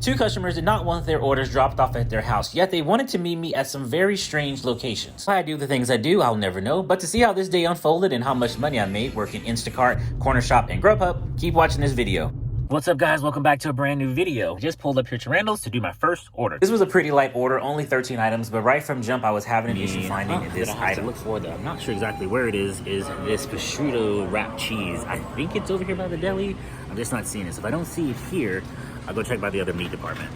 Two customers did not want their orders dropped off at their house, yet they wanted to meet me at some very strange locations. Why I do the things I do, I'll never know, but to see how this day unfolded and how much money I made working Instacart, Cornershop, and GrubHub, keep watching this video. What's up, guys? Welcome back to a brand new video. I just pulled up here to Randall's to do my first order. This was a pretty light order, only 13 items, but right from jump I was having an issue finding this item. Look for I'm not sure exactly where it is this prosciutto wrapped cheese. I think it's over here by the deli. I'm just not seeing it. So if I don't see it here, I'll go check by the other meat department.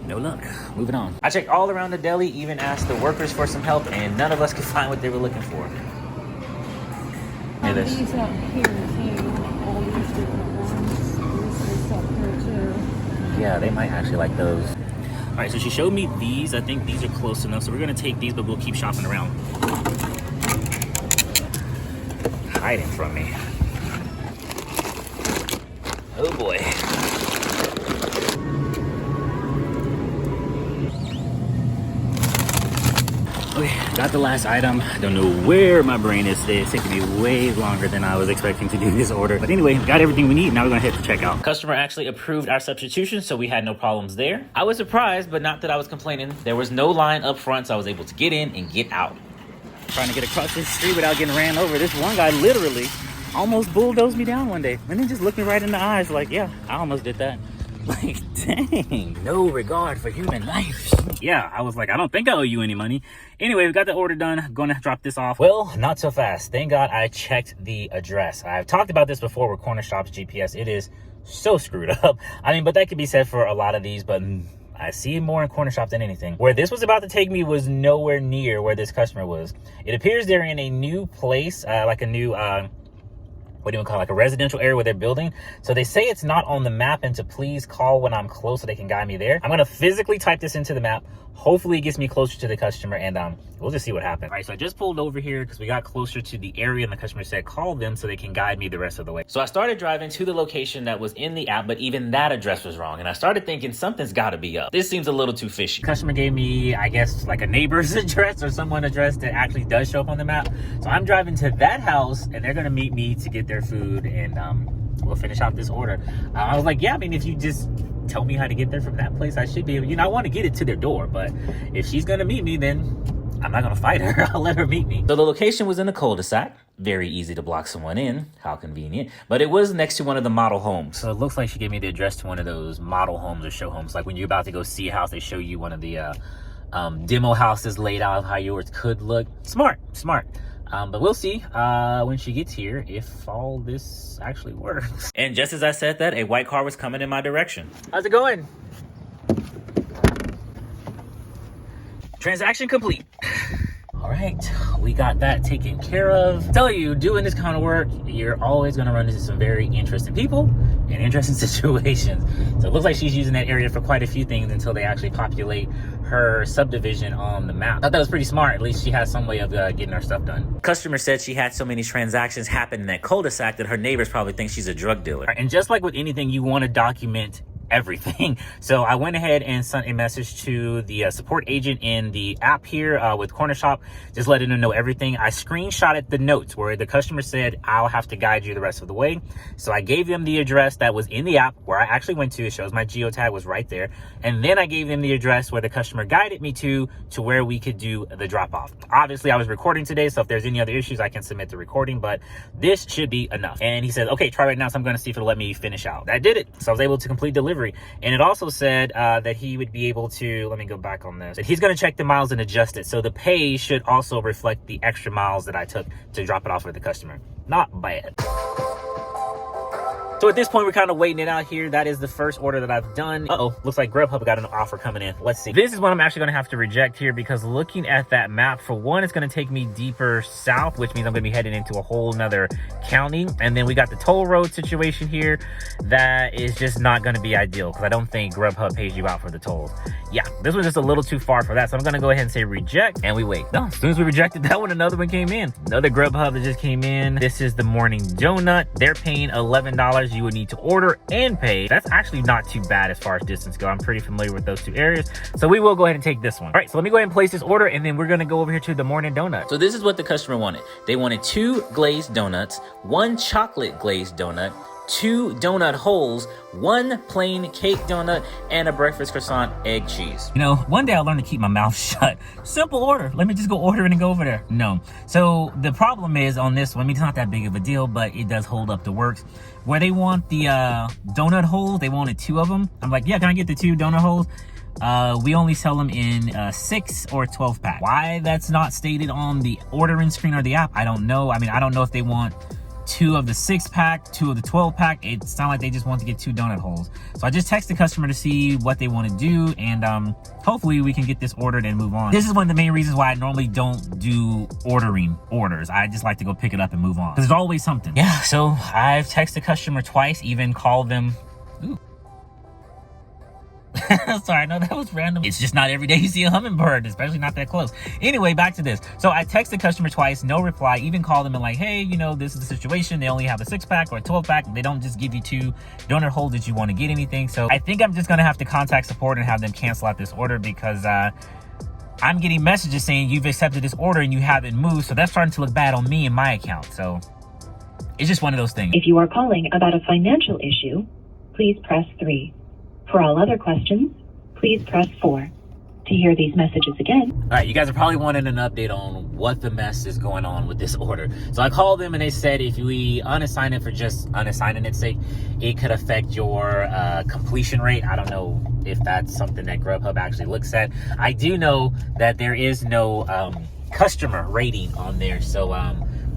No luck. Moving on. I checked all around the deli, even asked the workers for some help, and none of us could find what they were looking for. Look at this. These up here too, all these different ones. This is up here too. Yeah, they might actually like those. All right, so she showed me these. I think these are close enough, so we're gonna take these, but we'll keep shopping around. Hiding from me. Oh boy. Okay, got the last item. I don't know where my brain is today. It's taking me way longer than I was expecting to do this order. But anyway, got everything we need. Now we're gonna hit the checkout. Customer actually approved our substitution, so we had no problems there. I was surprised, but not that I was complaining. There was no line up front, so I was able to get in and get out. Trying to get across this street without getting ran over. This one guy literally almost bulldozed me down one day and then just looked me right in the eyes like, yeah, I almost did that. Like, dang, no regard for human life. Yeah, I was like, I don't think I owe you any money. Anyway, we got the order done. Gonna drop this off. Well, not so fast. Thank God I checked the address. I've talked about this before with Cornershop's GPS. It is so screwed up. I mean, but that could be said for a lot of these, but I see more in Cornershop than anything. Where this was about to take me was nowhere near where this customer was. It appears they're in a new place, like a new, what do you call it, like a residential area where they're building. So they say it's not on the map and to please call when I'm close so they can guide me there. I'm gonna physically type this into the map. Hopefully it gets me closer to the customer, and we'll just see what happens. All right, so I just pulled over here because we got closer to the area and the customer said call them so they can guide me the rest of the way. So I started driving to the location that was in the app, but even that address was wrong. And I started thinking something's gotta be up. This seems a little too fishy. Customer gave me, I guess, like a neighbor's address or someone's address that actually does show up on the map. So I'm driving to that house and they're gonna meet me to get their food, and we'll finish out this order. I was like, yeah, I mean, if you just tell me how to get there from that place, I should be able, you know, I want to get it to their door, but if she's gonna meet me, then I'm not gonna fight her. I'll let her meet me. So the location was in a cul-de-sac. Very easy to block someone in. How convenient. But it was next to one of the model homes. So it looks like she gave me the address to one of those model homes or show homes. Like when you're about to go see a house, they show you one of the demo houses laid out how yours could look. Smart. But we'll see when she gets here if all this actually works. And just as I said that, a white car was coming in my direction. How's it going? Transaction complete. All right, we got that taken care of. I tell you, doing this kind of work, you're always gonna run into some very interesting people and interesting situations. So it looks like she's using that area for quite a few things until they actually populate her subdivision on the map. I thought that was pretty smart. At least she has some way of getting her stuff done. Customer said she had so many transactions happen in that cul-de-sac that her neighbors probably think she's a drug dealer. And just like with anything, you want to document everything. So I went ahead and sent a message to the support agent in the app here with Cornershop, just letting them know everything. I screenshotted the notes where the customer said, I'll have to guide you the rest of the way. So I gave them the address that was in the app where I actually went to. It shows my geotag was right there. And then I gave them the address where the customer guided me to where we could do the drop off. Obviously I was recording today, so if there's any other issues, I can submit the recording, but this should be enough. And he said, okay, try right now. So I'm going to see if it'll let me finish out. That did it. So I was able to complete delivery. And it also said that he would be able to, let me go back on this, that he's going to check the miles and adjust it. So the pay should also reflect the extra miles that I took to drop it off with the customer. Not bad. So at this point, we're kind of waiting it out here. That is the first order that I've done. Uh-oh, looks like GrubHub got an offer coming in. Let's see. This is what I'm actually gonna have to reject here because looking at that map, for one, it's gonna take me deeper south, which means I'm gonna be heading into a whole nother county. And then we got the toll road situation here. That is just not gonna be ideal because I don't think GrubHub pays you out for the tolls. Yeah, this was just a little too far for that. So I'm gonna go ahead and say reject, and we wait. No, as soon as we rejected that one, another one came in. Another GrubHub that just came in. This is the morning donut. They're paying $11. You would need to order and pay. That's actually not too bad as far as distance go. I'm pretty familiar with those two areas. So we will go ahead and take this one. All right, so let me go ahead and place this order, and then we're gonna go over here to the morning donut. So this is what the customer wanted. They wanted 2 glazed donuts, 1 chocolate glazed donut, 2 donut holes, 1 plain cake donut, and a breakfast croissant, egg cheese. You know, one day I learned to keep my mouth shut. Simple order. Let me just go order it and go over there. No. So the problem is on this one, I mean, it's not that big of a deal, but it does hold up the works. Where they want the donut holes, they wanted 2 of them. I'm like, yeah, can I get the 2 donut holes? We only sell them in 6 or 12 pack. Why that's not stated on the ordering screen or the app, I don't know. I mean, I don't know if they want 2 of the 6 pack, 2 of the 12 pack. It sounds like they just want to get 2 donut holes. So I just text the customer to see what they want to do, and hopefully we can get this ordered and move on. This is one of the main reasons why I normally don't do ordering orders. I just like to go pick it up and move on, because there's always something. Yeah, so I've texted the customer twice, even called them. Ooh. Sorry, I know that was random. It's just not every day you see a hummingbird, especially not that close. Anyway, back to this. So I texted the customer twice, no reply, even called them and like, hey, you know, this is the situation. They only have a 6-pack or a 12-pack. They don't just give you 2 donut holes that you want to get anything. So I think I'm just going to have to contact support and have them cancel out this order, because I'm getting messages saying you've accepted this order and you haven't moved. So that's starting to look bad on me and my account. So it's just one of those things. If you are calling about a financial issue, please press 3. For all other questions, please press 4. To hear these messages again. All right, you guys are probably wanting an update on what the mess is going on with this order. So I called them and they said if we unassign it for just unassigning its sake, it could affect your completion rate. I don't know if that's something that GrubHub actually looks at. I do know that there is no customer rating on there. So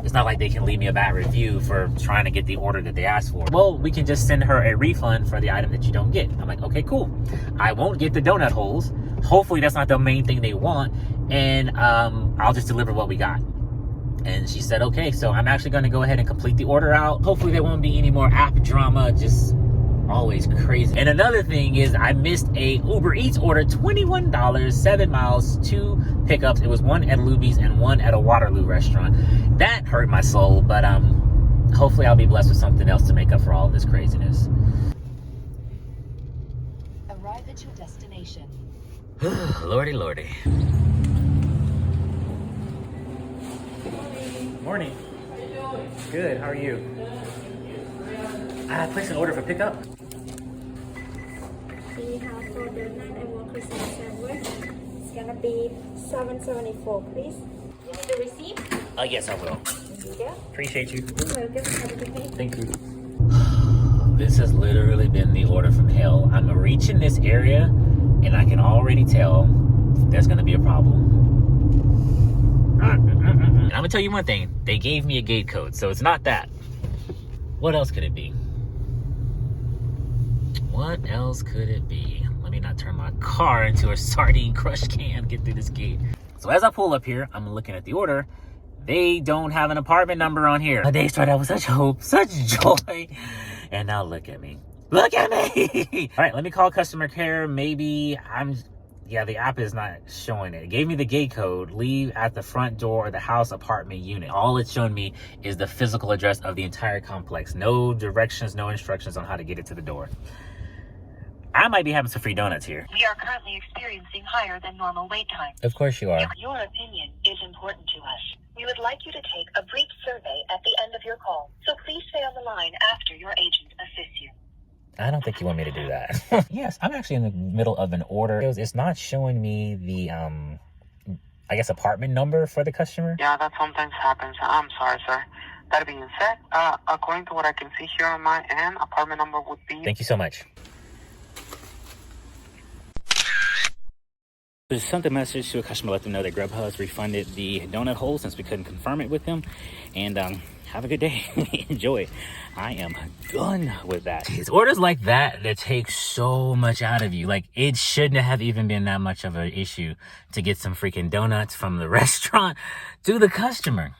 it's not like they can leave me a bad review for trying to get the order that they asked for. Well, we can just send her a refund for the item that you don't get. I'm like, okay, cool. I won't get the donut holes. Hopefully that's not the main thing they want. And I'll just deliver what we got. And she said, okay, so I'm actually going to go ahead and complete the order out. Hopefully there won't be any more app drama. Just always crazy. And another thing is I missed a Uber Eats order, $21, 7 miles, 2 pickups. It was 1 at Luby's and 1 at a Waterloo restaurant. That hurt my soul, but hopefully I'll be blessed with something else to make up for all this craziness. Arrive at your destination. Lordy, lordy. Morning. How you doing? Good, how are you? I placed an order for pickup. We have for donut and 1 croissant sandwich. It's gonna be $7.74, please. You need the receipt? Yes, I will. Here you go. Appreciate you. You're welcome. Have a good day. Thank you. This has literally been the order from hell. I'm reaching this area and I can already tell there's gonna be a problem. And I'm gonna tell you one thing. They gave me a gate code, so it's not that. What else could it be? What else could it be? Let me not turn my car into a sardine crush can. Get through this gate. So as I pull up here, I'm looking at the order. They don't have an apartment number on here. My day started out with such hope, such joy. And now look at me. Look at me. All right, let me call customer care. Maybe yeah, the app is not showing it. It gave me the gate code, leave at the front door of the house apartment unit. All it's shown me is the physical address of the entire complex. No directions, no instructions on how to get it to the door. I might be having some free donuts here. We are currently experiencing higher than normal wait times. Of course you are. Your opinion is important to us. We would like you to take a brief survey at the end of your call. So please stay on the line after your agent assists you. I don't think you want me to do that. Yes, I'm actually in the middle of an order. It's not showing me the, I guess, apartment number for the customer. Yeah, that sometimes happens. I'm sorry, sir. That being said, according to what I can see here on my end, apartment number would be... Thank you so much. Just sent a message to a customer, let them know that GrubHub has refunded the donut hole since we couldn't confirm it with them. And have a good day. Enjoy. I am done with that. It's orders like that that take so much out of you. Like, it shouldn't have even been that much of an issue to get some freaking donuts from the restaurant to the customer.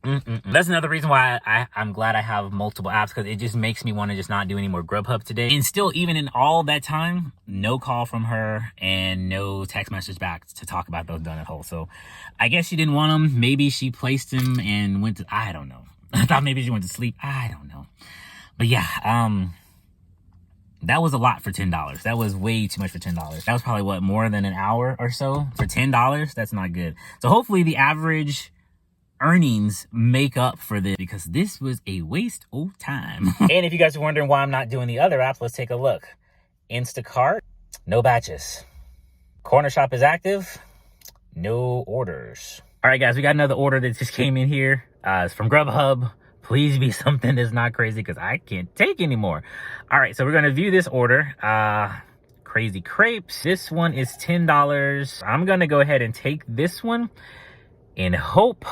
That's another reason why I'm glad I have multiple apps, because it just makes me want to just not do any more GrubHub today. And still, even in all that time, no call from her and no text message back to talk about those donut holes. So I guess she didn't want them. Maybe she placed them and went to, I don't know. I thought maybe she went to sleep. I don't know. But yeah, that was a lot for $10. That was way too much for $10. That was probably, what, more than an hour or so for $10? That's not good. So hopefully the average earnings make up for this, because this was a waste of time. And if you guys are wondering why I'm not doing the other apps, let's take a look. Instacart, no batches. Cornershop is active, no orders. All right, guys, we got another order that just came in here. It's from GrubHub. Please be something that's not crazy, because I can't take anymore. All right, so we're gonna view this order. Crazy crepes. This one is $10. I'm gonna go ahead and take this one and hope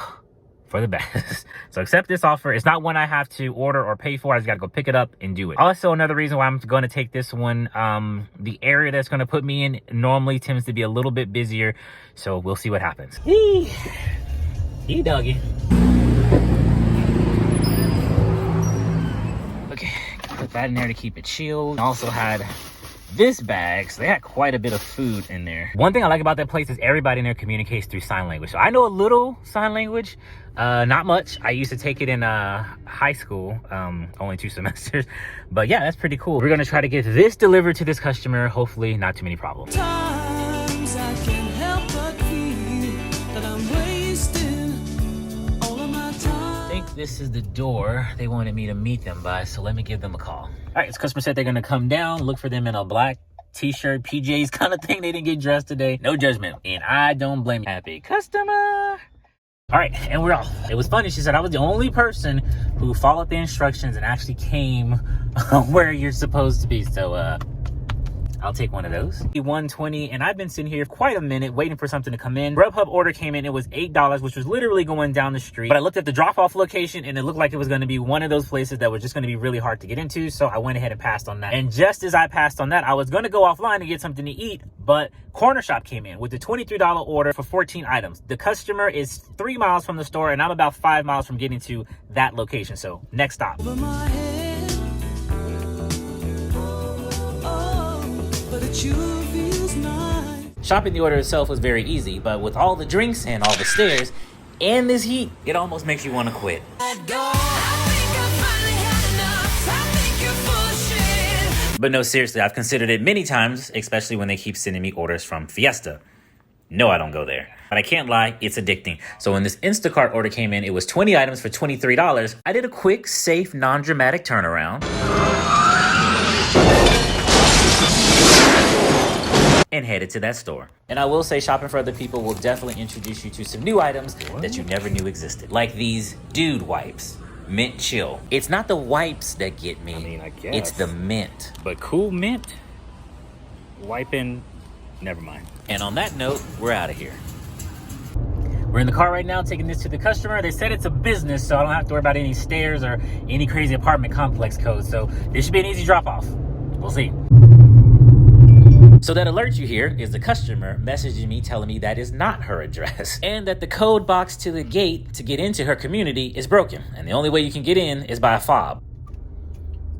for the best. So accept this offer. It's not one I have to order or pay for. I just gotta go pick it up and do it. Also, another reason why I'm gonna take this one, the area that's gonna put me in normally tends to be a little bit busier, so we'll see what happens. He doggy. Okay, put that in there to keep it chilled. Also had this bag, so they had quite a bit of food in there. One thing I like about that place is everybody in there communicates through sign language. So I know a little sign language, not much. I used to take it in high school, only 2 semesters. But yeah, that's pretty cool. We're gonna try to get this delivered to this customer. Hopefully not too many problems. Times I can't help but feel that I'm wasting all of my time. I think this is the door they wanted me to meet them by, so let me give them a call. All right, this customer said they're gonna come down, look for them in a black t-shirt, PJs kind of thing. They didn't get dressed today. No judgment, and I don't blame you. Happy customer. All right, and we're off. It was funny, she said I was the only person who followed the instructions and actually came where you're supposed to be, so I'll take one of those. $120, and I've been sitting here quite a minute waiting for something to come in. GrubHub order came in, it was $8, which was literally going down the street. But I looked at the drop-off location and it looked like it was gonna be one of those places that was just gonna be really hard to get into, so I went ahead and passed on that. And just as I passed on that, I was gonna go offline and get something to eat, but Cornershop came in with the $23 order for 14 items. The customer is 3 miles from the store, and I'm about 5 miles from getting to that location, so next stop. Over my head. But it sure feels nice. Shopping the order itself was very easy, but with all the drinks and all the stairs and this heat, it almost makes you want to quit. But no, seriously, I've considered it many times, especially when they keep sending me orders from Fiesta. No, I don't go there. But I can't lie, it's addicting. So when this Instacart order came in, it was 20 items for $23. I did a quick, safe, non-dramatic turnaround and headed to that store. And I will say, shopping for other people will definitely introduce you to some new items that you never knew existed. Like these dude wipes. Mint chill. It's not the wipes that get me. I mean, I guess. It's the mint. But cool mint? Wiping? Never mind. And on that note, we're out of here. We're in the car right now taking this to the customer. They said it's a business, so I don't have to worry about any stairs or any crazy apartment complex codes. So this should be an easy drop off. We'll see. So that alert you hear is the customer messaging me telling me that is not her address and that the code box to the gate to get into her community is broken. And the only way you can get in is by a fob.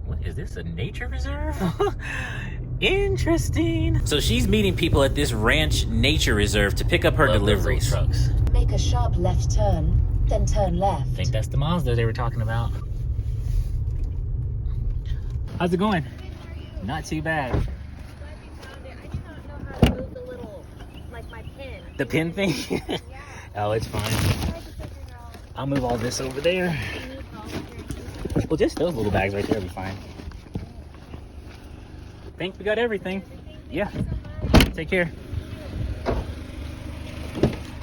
What is this, a nature reserve? Interesting. So she's meeting people at this ranch nature reserve to pick up her deliveries. Trucks. Make a sharp left turn, then turn left. I think that's the Mazda they were talking about. How's it going? Not too bad. The pin thing? Oh, it's fine. I'll move all this over there. Well, just those little bags right there will be fine. Think we got everything. Yeah. Take care.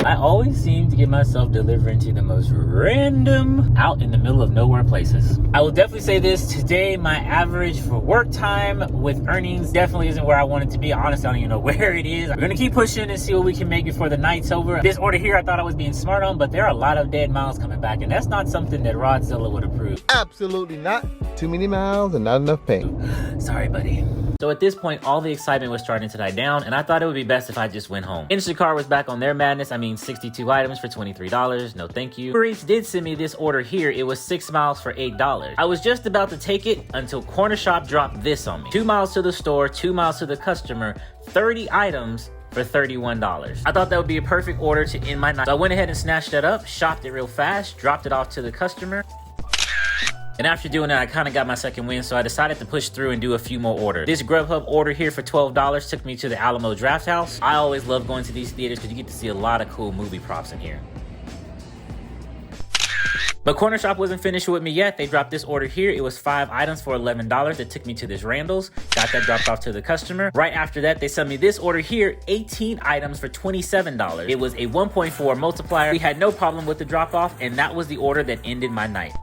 I always seem to get myself delivering to the most random, out in the middle of nowhere places. I will definitely say this, today my average for work time with earnings definitely isn't where I want it to be. Honestly, I don't even know where it is. We're gonna keep pushing and see what we can make before the night's over. This order here I thought I was being smart on, but there are a lot of dead miles coming back, and that's not something that Roadzilla would approve. Absolutely not. Too many miles and not enough pay. Sorry, buddy. So at this point, all the excitement was starting to die down, and I thought it would be best if I just went home. Instacart was back on their madness. I mean, 62 items for $23. No, thank you. UbeReats did send me this order here. It was 6 miles for $8. I was just about to take it until Cornershop dropped this on me. 2 miles to the store, 2 miles to the customer, 30 items for $31. I thought that would be a perfect order to end my night. So I went ahead and snatched that up, shopped it real fast, dropped it off to the customer. And after doing that, I kind of got my second win, so I decided to push through and do a few more orders. This GrubHub order here for $12 took me to the Alamo Draft House. I always love going to these theaters because you get to see a lot of cool movie props in here. But Cornershop wasn't finished with me yet. They dropped this order here. It was 5 items for $11. It took me to this Randall's. Got that dropped off to the customer. Right after that, they sent me this order here, 18 items for $27. It was a 1.4 multiplier. We had no problem with the drop off, and that was the order that ended my night.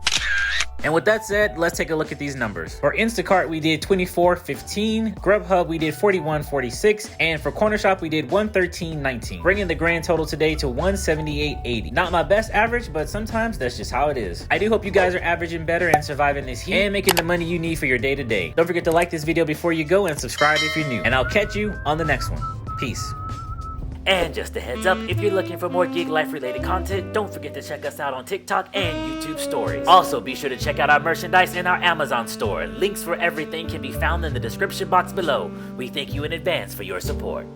And with that said, let's take a look at these numbers. For Instacart, we did $24.15. GrubHub, we did $41.46. And for Cornershop, we did $113.19. Bringing the grand total today to $178.80. Not my best average, but sometimes that's just how it is. I do hope you guys are averaging better and surviving this heat and making the money you need for your day to day. Don't forget to like this video before you go and subscribe if you're new. And I'll catch you on the next one. Peace. And just a heads up, if you're looking for more gig life related content, don't forget to check us out on TikTok and YouTube stories. Also, be sure to check out our merchandise in our Amazon store. Links for everything can be found in the description box below. We thank you in advance for your support.